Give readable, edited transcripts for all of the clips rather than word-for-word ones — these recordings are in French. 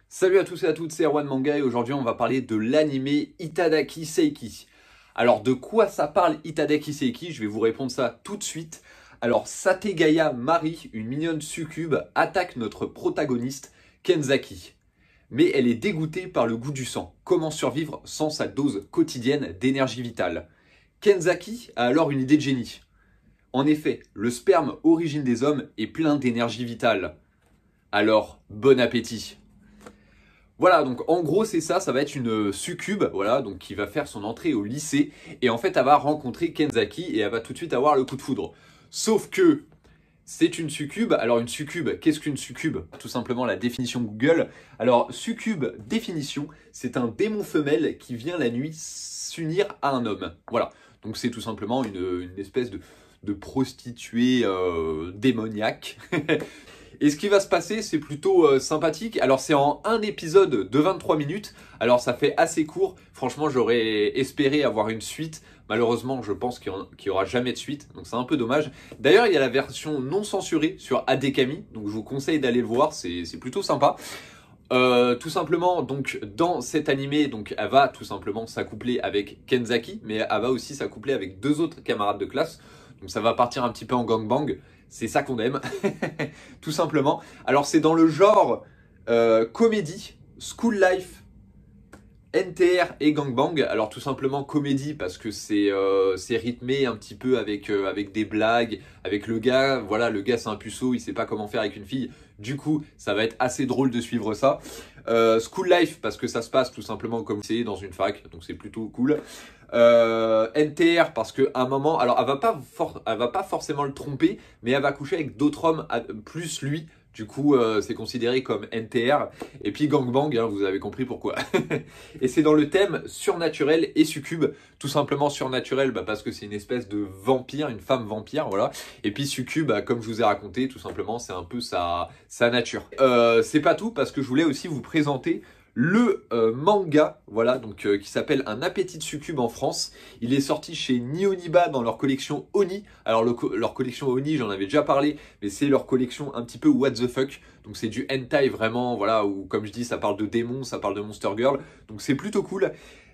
Salut à tous et à toutes, c'est Erwan Manga et aujourd'hui on va parler de l'anime Itadaki Seiki. Alors de quoi ça parle Itadaki Seiki? Je vais vous répondre ça tout de suite. Alors Sategaya Mari, une mignonne succube, attaque notre protagoniste Kenzaki. Mais elle est dégoûtée par le goût du sang. Comment survivre sans sa dose quotidienne d'énergie vitale? Kenzaki a alors une idée de génie. En effet, le sperme origine des hommes est plein d'énergie vitale. Alors, bon appétit! Voilà, donc en gros c'est ça, ça va être une succube, voilà, donc qui va faire son entrée au lycée, et en fait elle va rencontrer Kenzaki, et elle va tout de suite avoir le coup de foudre. Sauf que c'est une succube. Alors une succube, qu'est-ce qu'une succube? Tout simplement la définition Google. Alors succube, définition, c'est un démon femelle qui vient la nuit s'unir à un homme. Voilà, donc c'est tout simplement une espèce de prostituée démoniaque. Et ce qui va se passer, c'est plutôt sympathique. Alors c'est en un épisode de 23 minutes. Alors ça fait assez court. Franchement, j'aurais espéré avoir une suite. Malheureusement, je pense qu'il n'y aura jamais de suite. Donc c'est un peu dommage. D'ailleurs, il y a la version non censurée sur Adekami. Donc je vous conseille d'aller le voir. C'est plutôt sympa. Tout simplement, donc dans cet animé, donc elle va tout simplement s'accoupler avec Kenzaki. Mais elle va aussi s'accoupler avec deux autres camarades de classe. Donc ça va partir un petit peu en gangbang. C'est ça qu'on aime, tout simplement. Alors c'est dans le genre comédie, school life, NTR et gangbang. Alors tout simplement comédie parce que c'est rythmé un petit peu avec des blagues, avec le gars. Voilà, le gars c'est un puceau, il sait pas comment faire avec une fille. Du coup, ça va être assez drôle de suivre ça. School life parce que ça se passe tout simplement comme c'est dans une fac, donc c'est plutôt cool. NTR parce que à un moment, alors elle va pas forcément le tromper, mais elle va coucher avec d'autres hommes plus lui. Du coup, c'est considéré comme NTR. Et puis gangbang, hein, vous avez compris pourquoi. Et c'est dans le thème surnaturel et succube. Tout simplement surnaturel parce que c'est une espèce de vampire, une femme vampire, voilà. Et puis succube, comme je vous ai raconté, tout simplement, c'est un peu sa nature. C'est pas tout parce que je voulais aussi vous présenter le manga, voilà, donc qui s'appelle Un appétit de succube en France. Il est sorti chez Nihoniba dans leur collection Oni. Alors leur collection Oni, j'en avais déjà parlé, mais c'est leur collection un petit peu what the fuck. Donc c'est du hentai vraiment, voilà, où comme je dis, ça parle de démons, ça parle de Monster Girl. Donc c'est plutôt cool.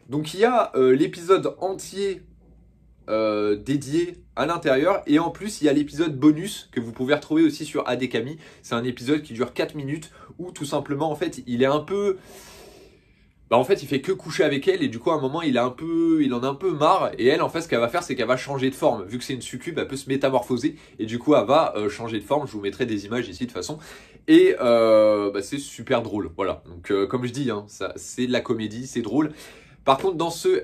Donc il y a l'épisode entier dédié à l'intérieur, et en plus il y a l'épisode bonus que vous pouvez retrouver aussi sur Adekami. C'est un épisode qui dure 4 minutes où tout simplement en fait il est un peu... en fait il fait que coucher avec elle, et du coup à un moment il en a un peu marre, et elle en fait ce qu'elle va faire c'est qu'elle va changer de forme. Vu que c'est une succube, elle peut se métamorphoser, et du coup elle va changer de forme. Je vous mettrai des images ici de toute façon, et c'est super drôle, voilà. Donc comme je dis, hein, c'est de la comédie, c'est drôle. Par contre, dans ce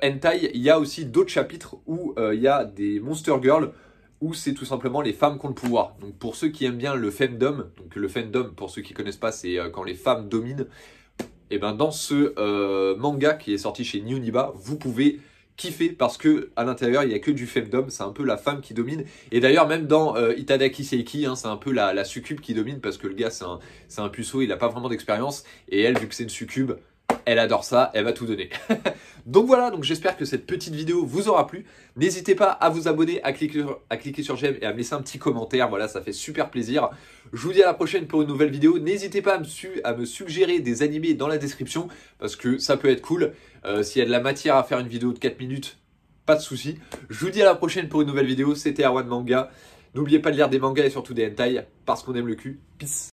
hentai, il y a aussi d'autres chapitres où il y a des Monster Girls, où c'est tout simplement les femmes qui ont le pouvoir. Donc pour ceux qui aiment bien le femdom, donc le femdom, pour ceux qui ne connaissent pas, c'est quand les femmes dominent. Et ben dans ce manga qui est sorti chez Nihoniba, vous pouvez kiffer parce que à l'intérieur il n'y a que du femdom, c'est un peu la femme qui domine. Et d'ailleurs même dans Itadaki Seiki, hein, c'est un peu la succube qui domine parce que le gars c'est un puceau, il n'a pas vraiment d'expérience. Et elle, vu que c'est une succube, elle adore ça, elle va tout donner. Donc voilà, donc j'espère que cette petite vidéo vous aura plu. N'hésitez pas à vous abonner, à cliquer sur j'aime et à me laisser un petit commentaire. Voilà, ça fait super plaisir. Je vous dis à la prochaine pour une nouvelle vidéo. N'hésitez pas à me suggérer des animés dans la description parce que ça peut être cool. S'il y a de la matière à faire une vidéo de 4 minutes, pas de souci. Je vous dis à la prochaine pour une nouvelle vidéo. C'était Erwan Manga. N'oubliez pas de lire des mangas et surtout des hentai parce qu'on aime le cul. Peace.